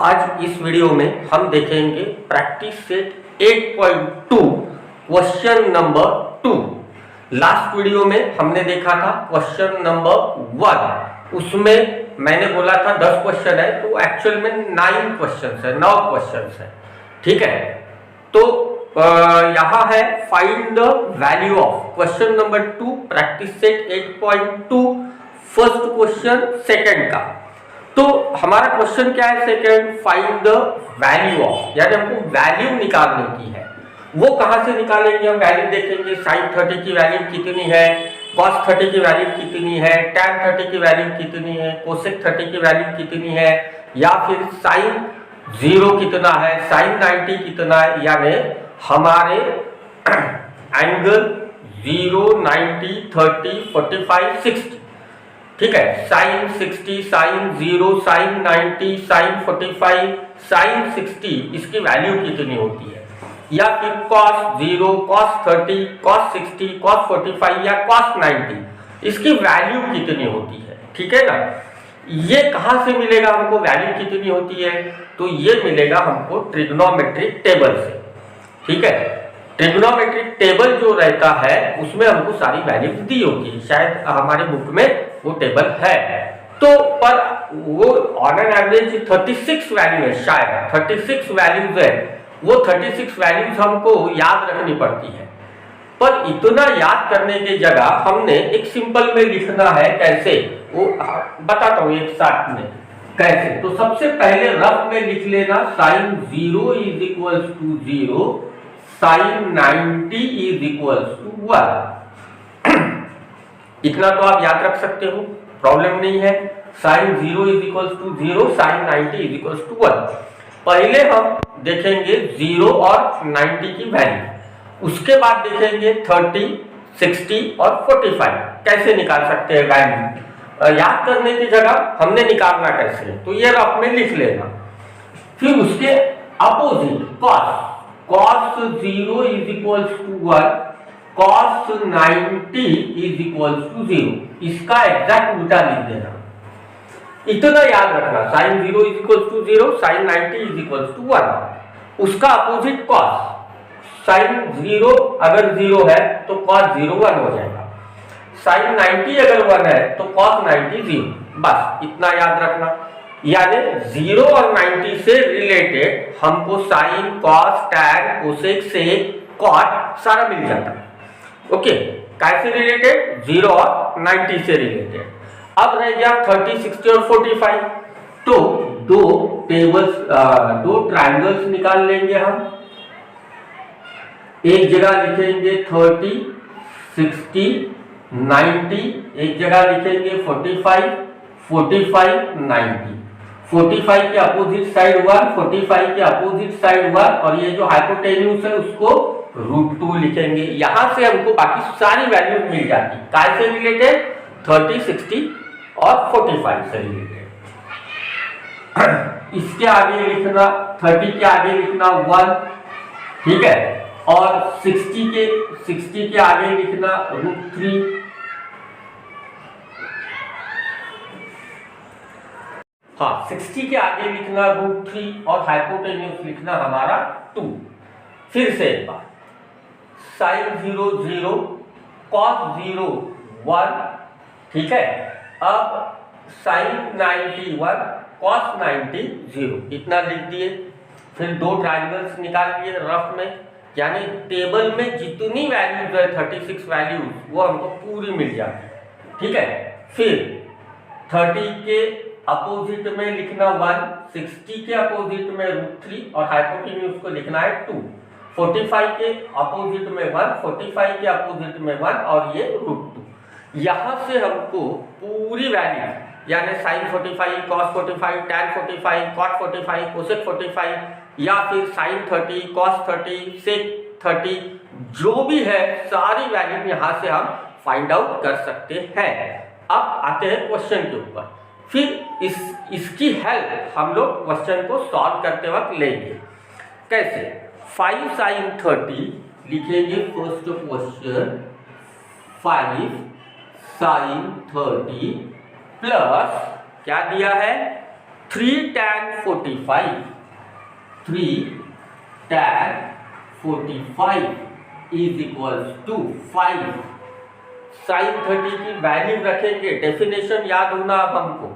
आज इस वीडियो में हम देखेंगे practice set 8.2 question number 2। Last video में हमने देखा था क्वेश्चन नंबर 1। उसमें मैंने बोला था 10 क्वेश्चन है, तो एक्चुअल में 9 क्वेश्चन है, 9 क्वेश्चन है। ठीक है, तो यहाँ है find the value of question number 2 practice set 8.2 first question second का। तो हमारा क्वेश्चन क्या है second, find the value of, यानी हमको वैल्यू निकालने की है। वो कहां से निकालेंगे हम? वैल्यू देखेंगे sin 30 की वैल्यू कितनी है, cos 30 की वैल्यू कितनी है, tan 30 की वैल्यू कितनी है, cosec 30 की वैल्यू कितनी है, या फिर sin 0 कितना है, sin 90 कितना है, यानी हमारे एंगल 0, 90, 30, 45, 60। ठीक है, sin 60, sin 0, sin 90, sin 45, sin 60 इसकी वैल्यू कितनी होती है, या फिर cos 0, cos 30, cos 60, cos 45 या cos 90 इसकी वैल्यू कितनी होती है। ठीक है ना, ये कहां से मिलेगा हमको वैल्यू कितनी होती है? तो ये मिलेगा हमको ट्रिग्नोमेट्रिक टेबल से। ठीक है, ट्रिग्नोमेट्रिक टेबल जो रहता है उसमें हमको सारी वैल्यूज दी होती है, शायद हमारे बुक में वो टेबल है। तो पर वो ऑन एन एवरेज 36 वैल्यू है, शायद 36 वैल्यूज है। वो 36 वैल्यूज हमको याद रखनी पड़ती है, पर इतना याद करने की जगह हमने एक सिंपल में लिखना है। कैसे वो बताता हूँ एक साथ में कैसे। तो सबसे पहले रफ में लिख लेना sin 0 is equals to 0, sin 90 is equals to 1। इतना तो आप याद रख सकते हो, प्रॉब्लम नहीं है। sin 0 is equals to 0, sin 90 is equals to 1। पहले हम देखेंगे 0 और 90 की वैल्यू, उसके बाद देखेंगे 30, 60 और 45 कैसे निकाल सकते हैं वैल्यू। याद करने की जगह हमने निकालना कैसे, तो ये रफ में लिख लेना। फिर उसके opposite cos 0 is equals to 1, cos 90 is equals to 0, इसका एग्जैक्ट उल्टा लिख देना। इतना याद रखना, sin 0 is equals to 0, sin 90 is equals to 1। उसका अपोजिट cos, sin 0 अगर 0 है तो cos 0 1 हो जाएगा, sin 90 अगर 1 है तो cos 90 0। बस इतना याद रखना, यानी 0 और 90 से रिलेटेड हमको sin, cos, tan, cosec, sec, cot सारा मिल जाता है। ओके, कैसे रिलेटेड? 0 और 90 से रिलेटेड। अब रह गया 30, 60 और 45। तो दो ट्रायंगल्स निकाल लेंगे हम। एक जगह लिखेंगे 30, 60, 90, एक जगह लिखेंगे 45, 45, 90। 45 के अपोजिट साइड 1, 45 के अपोजिट साइड 1, और ये जो हाइपोटेन्यूज है उसको √2 लिखेंगे। यहां से हमको बाकी सारी वैल्यू मिल जाती। कैसे रिलेटेड? 30, 60 और 45 से रिलेटेड। इसके आगे लिखना 30 के आगे लिखना 1, ठीक है, और 60 के आगे लिखना √3। हाँ, 60 के आगे लिखना √3 और हाइपोटेन्यूज लिखना हमारा 2। फिर से एक बार, sin 0 0, cos 0 1, ठीक है। अब sin 90 1, cos 90 0, इतना लिख दिए। फिर दो ट्रायंगल्स निकाल लिए रफ में, यानी टेबल में जितनी वैल्यूज है 36 वैल्यूज वो हमको पूरी मिल जाती है। ठीक है, फिर 30 के अपोजिट में लिखना 1, 60 के अपोजिट में √3 और हाइपोटेन्यूज को लिखना है 2। 45 के अपोजिट में 1, 45 के अपोजिट में 1 और ये √2। यहां से हमको पूरी वैल्यू, यानी sin 45, cos 45, tan 45, cot 45, cosec 45, या फिर sin 30, cos 30, sec 30, जो भी है सारी वैल्यू यहां से हम फाइंड आउट कर सकते हैं। अब आते हैं क्वेश्चन के ऊपर। फिर इसकी हेल्प हम लोग क्वेश्चन को सॉल्व करते वक्त लेंगे। कैसे? 5 sin 30 लिखेंगे फर्स्ट क्वेश्चन, 5 sin 30 प्लस क्या दिया है 3 tan 45, 3 tan 45 is equals to 5। Sine 30 की वैल्यू रखेंगे, डेफिनेशन याद होना अब हमको।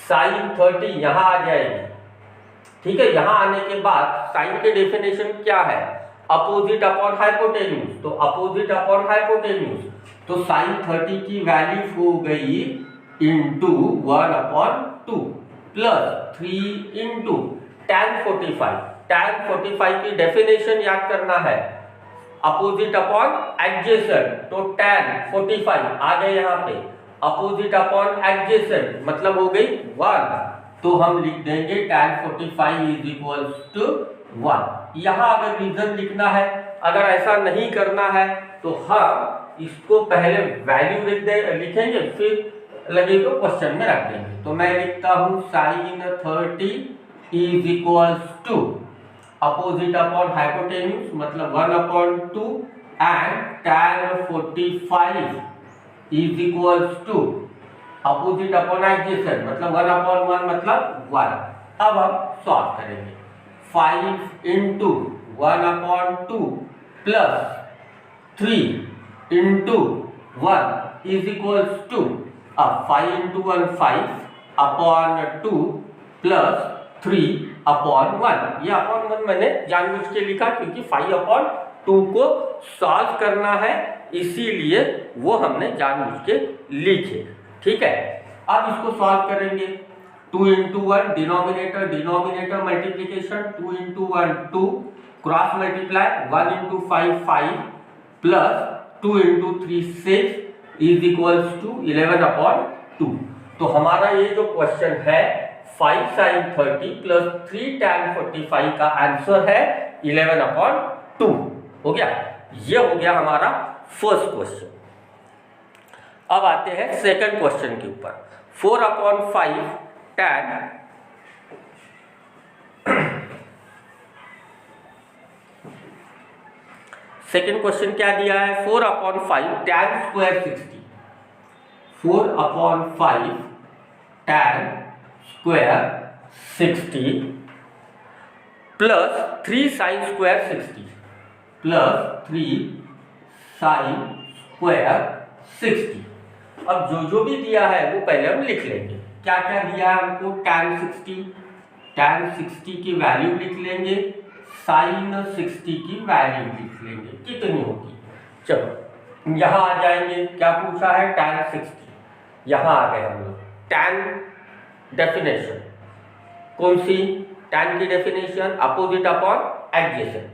साइन 30 यहाँ आ जाएगी, ठीक है। यहाँ आने के बाद साइन के डेफिनेशन क्या है, अपोजिट अपॉन हाइपोटेन्यूज, तो अपोजिट अपॉन हाइपोटेन्यूज, तो साइन 30 की वैल्यू हो गई into 1/2 plus 3 into tan 45। tan 45 की डेफिनेशन याद करना है, अपोजिट अपॉन एडजेसेंट, तो tan 45 आ गए यहाँ पे, अपोजिट अपॉन एडजेसेंट मतलब हो गई 1, तो हम लिख देंगे tan 45 इज इक्वल्स टू 1। यहाँ अगर रीजन लिखना है, अगर ऐसा नहीं करना है तो हम इसको पहले वैल्यू लिखेंगे, फिर लगे तो क्वेश्चन में रख देंगे। तो मैं लिखता हूँ sine 30 is equals to opposite upon hypotenuse मतलब 1/2 and tan 45 is equals to opposite upon adjacent मतलब 1/1 मतलब 1। अब हम सॉल्व करेंगे, 5 into 1/2 plus 3 into 1 is equals to, अब 5 इंटू 1 5 अपॉन 2 प्लस 3/1। ये अपॉन 1 मैंने जानबूझ के लिखा क्योंकि 5/2 को सॉल्व करना है, इसीलिए वो हमने जानबूझ के लिखे, ठीक है। अब इसको सॉल्व करेंगे, 2 into 1 denominator denominator multiplication, 2 into 1 2 cross multiply, 1 into 5 5 plus 2 into 3 6 is equals to 11/2। तो हमारा ये जो क्वेश्चन है 5 sin 30 प्लस 3 tan 45 का आंसर है 11/2 हो गया। ये हो गया हमारा फर्स्ट क्वेश्चन। अब आते हैं सेकंड क्वेश्चन के ऊपर, 4/5 tan सेकंड क्वेश्चन क्या दिया है, 4/5 tan square 60, 4/5 tan square 60 plus 3 sin square 60 plus 3 sin square 60। अब जो भी दिया है वो पहले हम लिख लेंगे। क्या क्या दिया है हमको, tan 60 की वैल्यू लिख लेंगे, sin 60 की वैल्यू लिख लेंगे, कितनी होगी। चलो यहाँ आ जाएंगे, क्या पूछा है tan 60, यहाँ आ गए हम लोग। tan डेफिनेशन कौन सी, tan की डेफिनेशन अपोजिट अपॉन एडजेसेंट,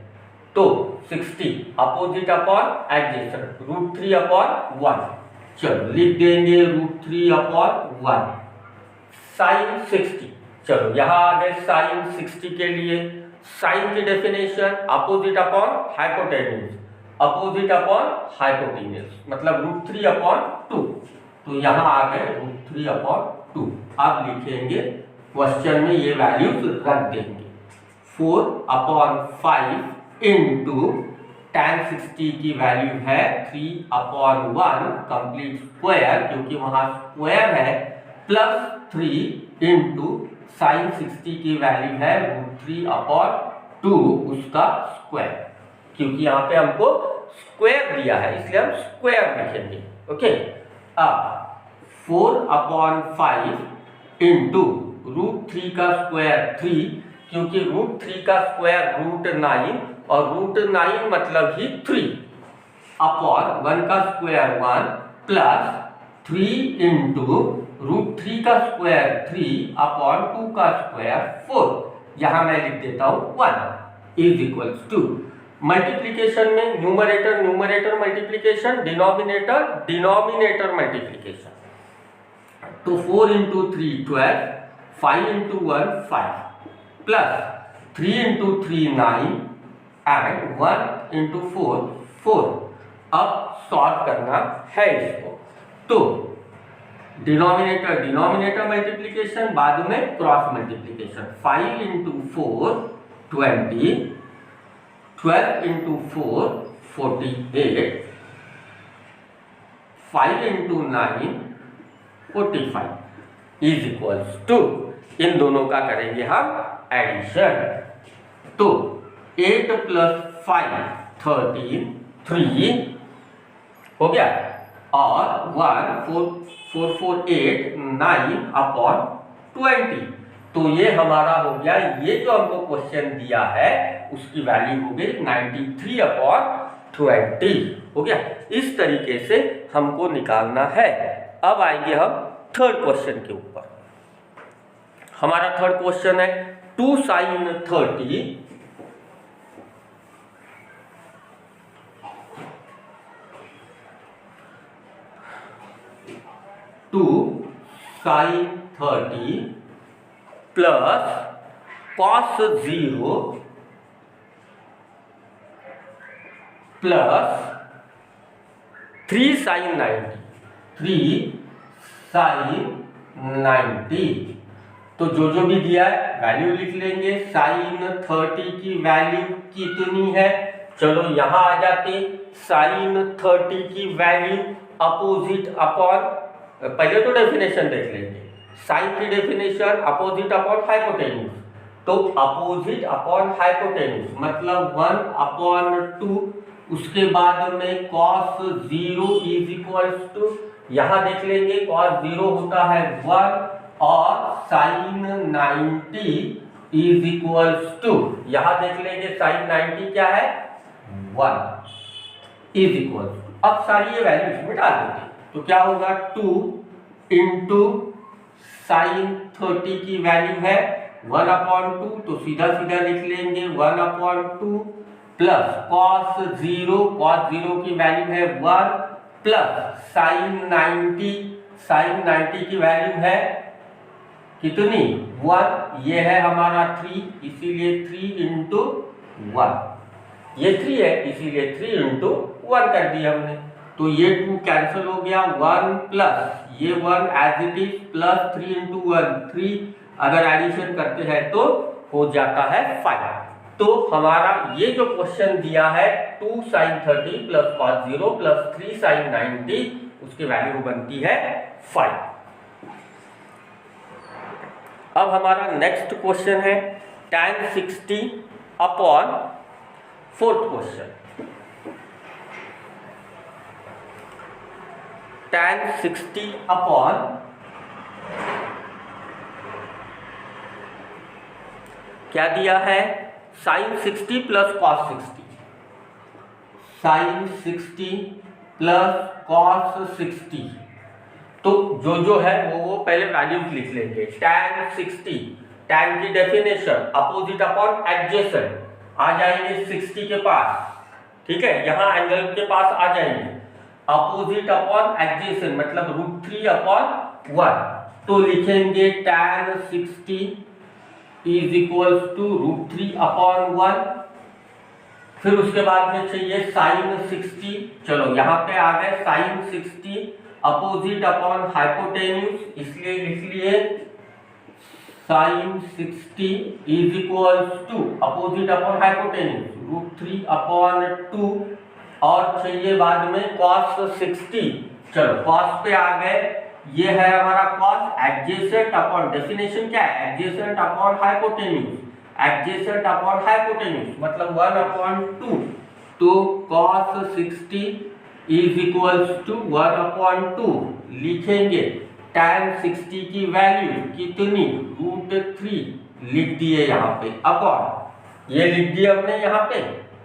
तो 60 अपोजिट अपॉन एडजेसेंट √3/1। चलो लिख देंगे √3/1 sin 60। चलो यहाँ आ गए sin 60 के लिए, sin की definition opposite upon hypotenuse, opposite upon hypotenuse मतलब √3/2, तो यहाँ आ गए √3/2। अब लिखेंगे क्वेश्चन में ये वैल्यूज रख देंगे, 4/5 इंटू tan 60 की वैल्यू है 3/1 कंप्लीट स्क्वायर क्योंकि वहां स्क्वायर है, प्लस 3 इंटू साइन 60 की वैल्यू है √3/2 उसका स्क्वायर, क्योंकि यहाँ पे हमको स्क्वायर दिया है इसलिए हम स्क्वायर लिखेंगे, ओके। अब 4/5 इंटू √3 का स्क्वायर 3, क्योंकि √3 का स्क्वायर √9 और √9 मतलब ही 3 अपॉन 1 का स्क्वायर 1 प्लस 3 इंटू √3 का स्क्वायर 3 अपॉन 2 का स्क्वायर 4, यहाँ मैं लिख देता हूँ 1 इज इक्वल्स टू, मल्टीप्लीकेशन में numerator numerator multiplication, denominator denominator multiplication, तो 4 into 3 12, 5 into 1 5 plus 3 into 3 9 and 1 into 4 4। अब सॉल्व करना है इसको, तो डिनोमिनेटर डिनोमिनेटर मल्टीप्लीकेशन, बाद में cross multiplication, 5 into 4 20, 12 into 4 48, 5 into 9 45 is equals to, इन दोनों का करेंगे हम एडिशन। तो 8 + 5 13 3 हो गया, और 1 4 4 4 8 9 अपॉन 20। तो ये हमारा हो गया, ये जो हमको क्वेश्चन दिया है उसकी वैल्यू हो गई 93 अपॉन 20 हो गया। इस तरीके से हमको निकालना है। अब आएंगे हम थर्ड क्वेश्चन के ऊपर। हमारा थर्ड क्वेश्चन है 2 sin 30 2 sin 30 plus cos 0 plus 3 sin 90 3 sin 90। तो जो भी दिया है वैल्यू लिख लेंगे। sin 30 की वैल्यू कितनी है, चलो यहां आ जाते। sin 30 की वैल्यू अपोजिट अपॉन, पहले तो डेफिनेशन देख लेंगे। साइन की डेफिनेशन अपोजिट अपॉन हाइपोटेन्यूज, तो अपोजिट अपॉन हाइपोटेन्यूज मतलब 1/2। उसके बाद में cos 0 इज इक्वल्स टू, यहां देख लेंगे cos 0 होता है 1, और sin 90 इज इक्वल्स टू, यहां देख लेंगे sin 90 क्या है 1 इज इक्वल्स टू। अब सारी ये वैल्यू इसमें डाल देंगे, तो क्या होगा 2 इंटू साइन 30 की वैल्यू है 1/2, तो सीधा सीधा लिख लेंगे 1/2 प्लस cos 0 की वैल्यू है 1 प्लस sin 90 की वैल्यू है कितनी 1, ये है हमारा 3, इसीलिए 3 इंटू 1, ये 3 है इसीलिए 3 इंटू 1 कर दिया हमने। तो ये 2 कैंसिल हो गया, 1 प्लस ये 1 as it is plus 3 into 1 3, अगर एडिशन करते हैं तो हो जाता है 5। तो हमारा ये जो क्वेश्चन दिया है 2 sin 30 plus cos 0 plus 3 sin 90, उसकी वैल्यू बनती है 5। अब हमारा नेक्स्ट क्वेश्चन है tan 60 upon fourth question. tan 60 upon क्या दिया है sin 60 plus cos 60, sin 60 plus cos 60। तो जो है वो पहले वैल्यूज लिख लेंगे। tan 60, tan की डेफिनेशन अपोजिट अपॉन एडजेसेंट, आ जाएंगे 60 के पास, ठीक है, यहां एंगल के पास आ जाएंगे। अपोजिट अपॉन एडजेसेंट मतलब √3/1, तो लिखेंगे tan 60 इज इक्वल्स टू √3/1। फिर उसके बाद में चाहिए sin 60, चलो यहाँ पे आ गए sin 60 अपोजिट अपॉन हाइपोटेन्यूज, इसलिए लिख लिए sin 60 is equals to opposite upon hypotenuse √3/2, और चाहिए बाद में cos 60, चलो cos पे आ गए, ये है हमारा cos एडजेसेंट अपॉन, डेफिनेशन क्या है adjacent upon hypotenuse, adjacent upon hypotenuse मतलब 1/2, तो cos 60 इज इक्वल्स टू 1/2, लिखेंगे tan 60 की वैल्यू कितनी √3 लिख दिए यहाँ पे, अपॉन ये लिख दिए हमने यहाँ पे।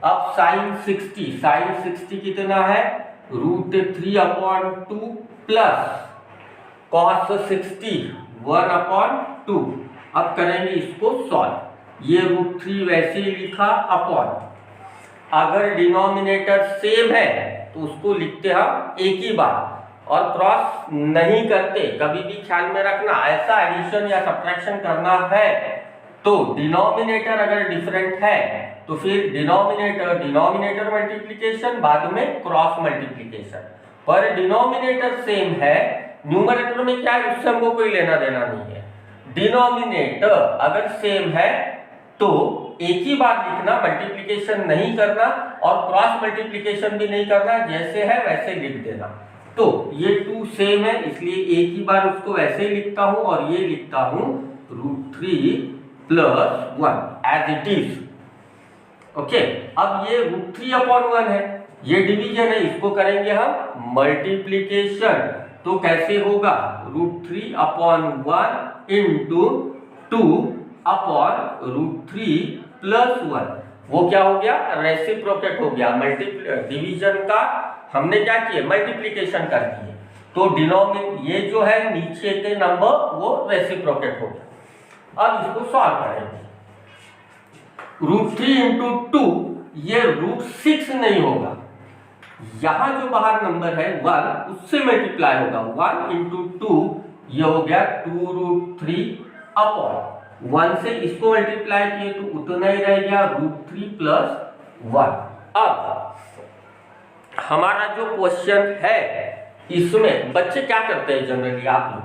अब sin 60 कितना है √3/2 प्लस cos 60 1/2। अब करेंगे इसको सॉल्व, ये √3 वैसे ही लिखा अपॉन, अगर डिनोमिनेटर सेम है तो उसको लिखते हम एक ही बार और क्रॉस नहीं करते। कभी भी ख्याल में रखना, ऐसा एडिशन या सब्ट्रैक्शन करना है तो डिनोमिनेटर अगर डिफरेंट है तो फिर डिनोमिनेटर मल्टीप्लिकेशन, बाद में क्रॉस मल्टीप्लिकेशन। पर डिनोमिनेटर सेम है, न्यूमरेटर में क्या है उससे हमको कोई लेना देना नहीं है। डिनोमिनेटर अगर सेम है तो एक ही बार लिखना, मल्टीप्लिकेशन नहीं करना और क्रॉस मल्टीप्लिकेशन भी नहीं करना, जैसे है वैसे लिख देना। तो ये 2 सेम है इसलिए एक ही बार उसको ऐसे ही लिखता हूं और ये लिखता हूं √3 + 1 एज इट इज। ओके, अब ये √3/1 है, ये डिवीजन है, इसको करेंगे हम मल्टीप्लीकेशन। तो कैसे होगा, √3/1 इंटू 2/√3 + 1। वो क्या हो गया, रेसिप्रोकेट हो गया। डिवीजन का हमने क्या किया, मल्टीप्लीकेशन कर दिए, तो ये जो है नीचे के नंबर वो रेसिप्रोकेट हो गया। अब इसको सॉल्व करेंगे। √3 इंटू 2, ये √6 नहीं होगा, यहां जो बाहर नंबर है 1 उससे मल्टीप्लाई होगा। 1 इंटू 2 ये हो गया 2√3/1 से इसको मल्टीप्लाई किए तो उतना ही रह गया √3 + 1। अब हमारा जो क्वेश्चन है इसमें बच्चे क्या करते हैं जनरली, आप लोग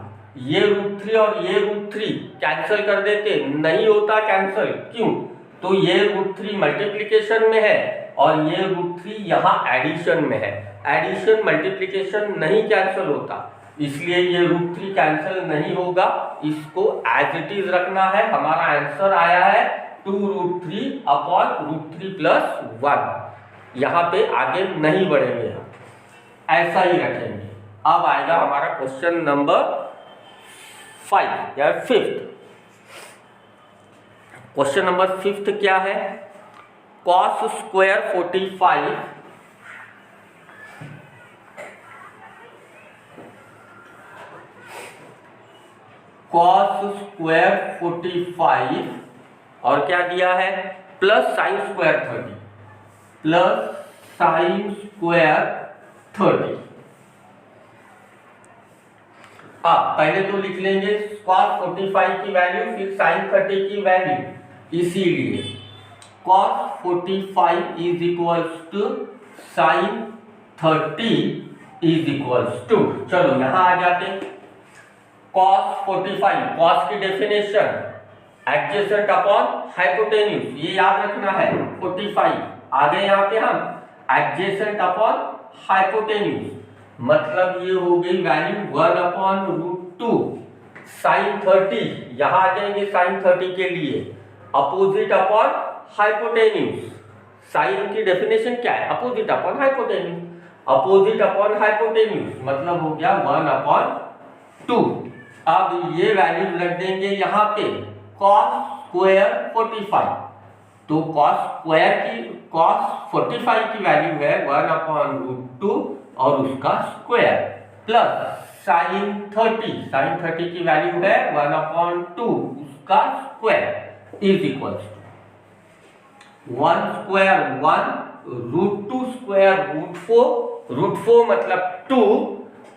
ये √3 और ये √3 कैंसिल कर देते, नहीं होता कैंसिल, क्यों, तो ये √3 मल्टीप्लिकेशन में है और ये √3 यहाँ एडिशन में है। एडिशन मल्टीप्लिकेशन नहीं कैंसिल होता, इसलिए ये √3 कैंसिल नहीं होगा, इसको एज इट इज रखना है। हमारा आंसर आया है 2√3/√3 + 1। यहाँ पे आगे नहीं बढ़ेंगे हम, ऐसा ही रखेंगे। अब आएगा हमारा क्वेश्चन नंबर 5 या 5th। क्वेश्चन नंबर 5th क्या है, cos स्क्वायर 45 cos स्क्वायर 45 और क्या दिया है, plus sin square 30 plus sin square 30। पहले तो लिख लेंगे cos 45 की वैल्यू, फिर sin 30 की वैल्यू, इसीलिए cos 45 is equals to sin 30 is equals to, चलो यहां आ जाते। cos 45, cos की डेफिनेशन एडजेसेंट अपॉन हाइपोटेन्यूज, ये याद रखना है। 45 आगे यहाँ पे हम एडजेसेंट अपॉन हाइपोटेन्यूज, मतलब ये हो गई वैल्यू 1/√2। sin 30 यहाँ आ जाएंगे, sin 30 के लिए अपोजिट अपॉन हाइपोटेन्यूज। साइन की डेफिनेशन क्या है, opposite upon hypotenuse. Opposite upon hypotenuse मतलब हो गया 1/2। अब ये वैल्यू रख देंगे यहाँ पे cos स्क्वायर 45, तो cos 45 की वैल्यू है 1/√2 और उसका स्क्वायर, प्लस sin 30 की वैल्यू है 1/2 उसका square is equals 1 square 1, √2 square √4 मतलब 2,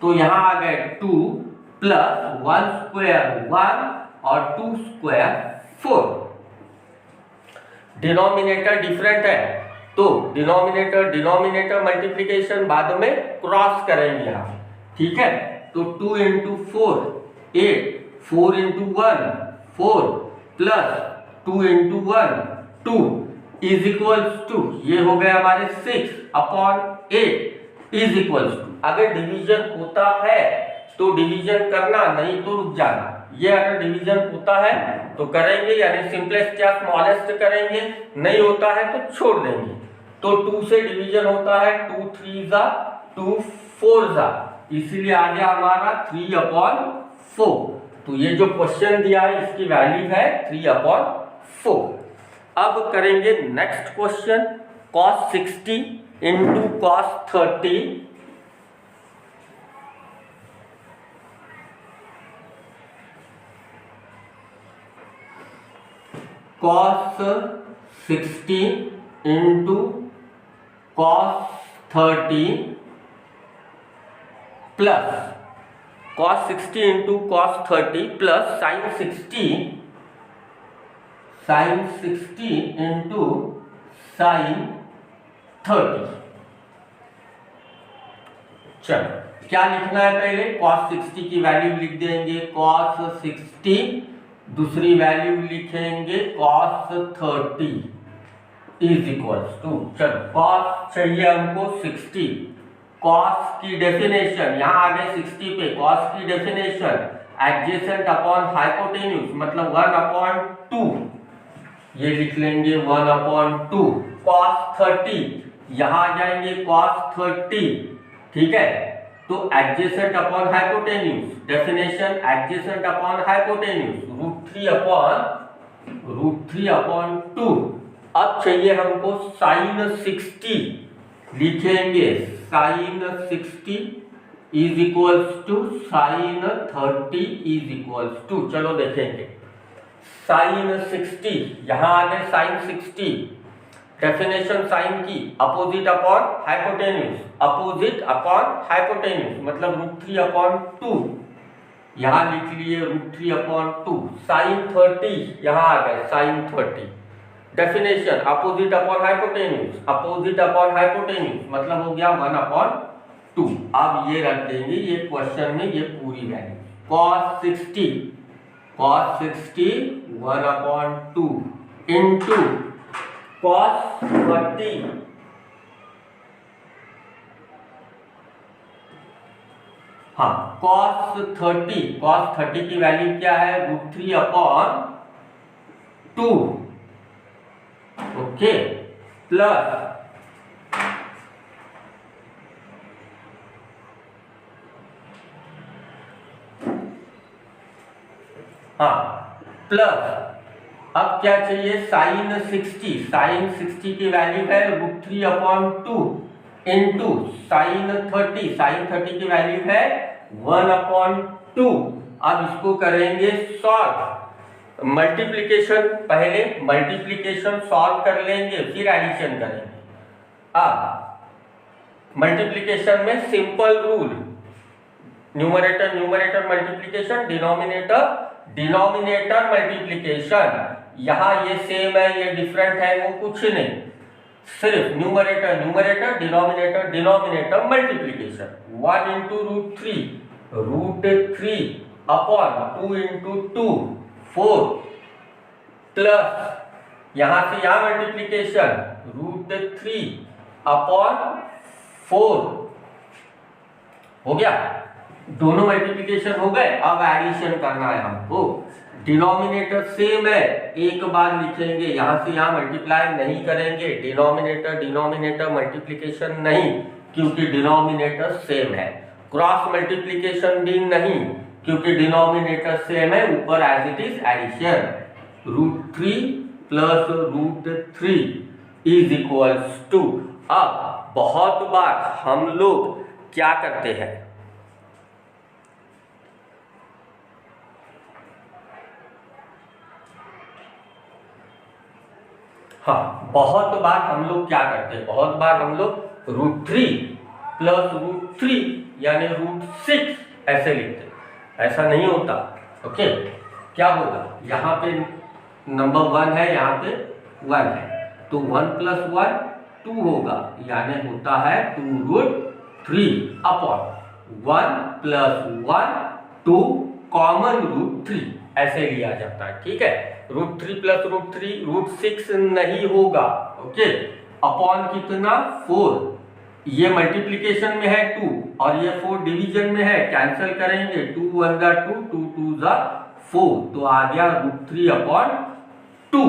तो यहाँ आ गए 2 प्लस 1 स्क्वायर 1 और 2 स्क्वायर 4। डिनोमिनेटर डिफरेंट है, तो डिनोमिनेटर मल्टीप्लिकेशन बाद में क्रॉस करेंगे हम, ठीक है। तो 2 into 4 8, 4 into 1 4 plus 2 into 1 2 is equals to, ये हो गए हमारे 6/8 इज इक्वल्स टू। अगर डिवीजन होता है तो डिवीजन करना, नहीं तो रुक जाना। ये अगर डिवीजन होता है तो करेंगे, यानी सिंपलेस्ट या स्मॉलेस्ट करेंगे, नहीं होता है तो छोड़ देंगे। तो 2 से डिवीजन होता है, 2 3 ज़ा 2 4 ज़ा, इसीलिए आ गया हमारा 3/4। तो ये जो क्वेश्चन दिया है इसकी वैल्यू है 3/4। अब करेंगे next question, cos 60 into cos 30 cos 60 into cos 30 plus cos 60 into cos 30 plus sin 60 into sin 30। चलो क्या लिखना है, पहले cos 60 की वैल्यू लिख देंगे cos 60, दूसरी वैल्यू लिखेंगे cos 30 इज इक्वल्स टू, चलो cos चाहिए हमको 60, cos की डेफिनेशन यहाँ आ गए 60 पे, cos की डेफिनेशन एडजेसेंट अपॉन हाइपोटेन्यूज मतलब 1/2, ये लिख लेंगे 1/2 cos 30, यहां आ जाएंगे cos 30, ठीक है। तो adjacent upon hypotenuse, definition adjacent upon hypotenuse √3/2। अब चाहिए हमको sin 60, लिखेंगे sin 60 is equals to sin 30 is equals to, चलो देखेंगे sin 60, यहां आ गए sin 60, डेफिनेशन साइन की अपोजिट अपॉन हाइपोटेन्यूज मतलब √3/2, यहां लिख लिए √3/2, sin 30 यहां आ गए sin 30, definition opposite upon hypotenuse मतलब हो गया 1/2। अब ये रख देंगे ये क्वेश्चन में ये पूरी वैल्यू cos 60 1/2 इंटू cos 30 हाँ cos 30 की वैल्यू क्या है √3/2, ओके, प्लस अब क्या चाहिए sin 60 की वैल्यू है √3/2 इंटू sin 30 की वैल्यू है 1/2। अब इसको करेंगे सॉल्व, मल्टीप्लिकेशन, पहले मल्टीप्लिकेशन सॉल्व कर लेंगे फिर एडिशन करेंगे। अब मल्टीप्लिकेशन में simple rule, numerator multiplication, denominator multiplication, यहां ये सेम है ये डिफरेंट है वो कुछ नहीं, सिर्फ numerator denominator multiplication. 1 into √3 upon 2 into 2 4 plus यहां से यहां मल्टीप्लिकेशन √3 अपॉन 4 हो गया, दोनों मल्टीप्लिकेशन हो गए। अब एडिशन करना है हमको, डिनोमिनेटर सेम है, एक बार लिखेंगे, यहां से यहां मल्टीप्लाई नहीं करेंगे, डिनोमिनेटर मल्टीप्लिकेशन नहीं क्योंकि डिनोमिनेटर सेम है, क्रॉस मल्टीप्लिकेशन भी नहीं क्योंकि डिनोमिनेटर सेम है, ऊपर as it is addition √3 plus √3 is equals to. अब बहुत बार हम लोग क्या करते हैं, हाँ बहुत बार हम लोग क्या करते हैं, बहुत बार हम लोग √3 प्लस √3 यानी √6 ऐसे लिखते हैं, ऐसा नहीं होता, ओके। क्या होगा, यहाँ पे नंबर 1 है, यहाँ पे 1 है, तो 1 प्लस 1 2 होगा, यानी होता है 2√3 अपॉन 1 प्लस 1 2 कॉमन √3 ऐसे लिया जाता है, ठीक है। √3 प्लस √3 √6 नहीं होगा, ओके, अपॉन कितना 4, ये मल्टीप्लिकेशन में है 2 और ये 4 डिवीजन में है, कैंसिल करेंगे 2 1 जा 2 2 2 जा 4, तो आ गया √3/2।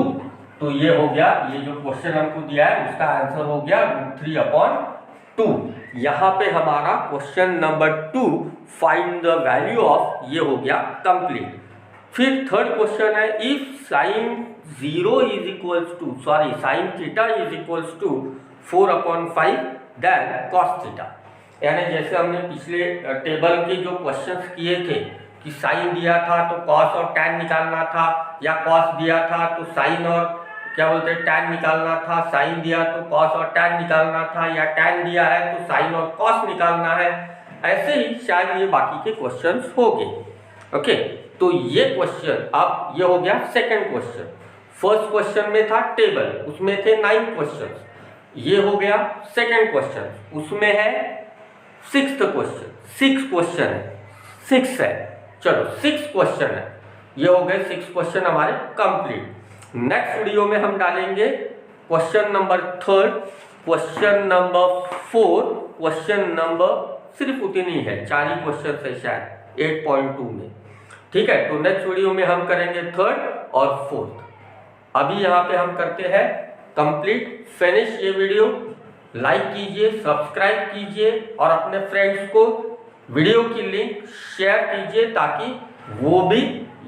तो ये हो गया, ये जो क्वेश्चन हमको दिया है उसका आंसर हो गया √3/2। यहाँ पे हमारा question number 2 find the value of ये हो गया कंप्लीट। फिर थर्ड क्वेश्चन है, if sin 0 is equals to sin theta is equals to 4/5 then cos theta, यानी जैसे हमने पिछले टेबल के जो क्वेश्चंस किए थे कि साइन दिया था तो cos और tan निकालना था, या cos दिया था तो sin और क्या बोलते हैं tan निकालना था, sin दिया तो cos और tan निकालना था, या tan दिया है तो sin और cos निकालना है, ऐसे ही शायद ये बाकी के क्वेश्चंस हो गए, ओके। तो ये क्वेश्चन, अब ये हो गया सेकंड क्वेश्चन। फर्स्ट क्वेश्चन में था टेबल, उसमें थे 9 क्वेश्चन, ये हो गया सेकंड क्वेश्चन, उसमें है 6th क्वेश्चन, 6 क्वेश्चन है, 6 है, चलो 6 क्वेश्चन है, ये हो गए 6 क्वेश्चन हमारे कंप्लीट। नेक्स्ट वीडियो में हम डालेंगे question number 3, question number 4, question number सिर्फ उतनी है, 4 ही क्वेश्चन है शायद 8.2 में, ठीक है, तो नेक्स्ट वीडियो में हम करेंगे थर्ड और फोर्थ। अभी यहाँ पे हम करते हैं कंप्लीट फिनिश ये वीडियो। लाइक कीजिए, सब्सक्राइब कीजिए और अपने फ्रेंड्स को वीडियो की लिंक शेयर कीजिए ताकि वो भी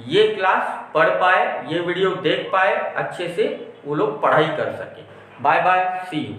ये क्लास पढ़ पाए, ये वीडियो देख पाए, अच्छे से वो लोग पढ़ाई कर सके। Bye bye, see you.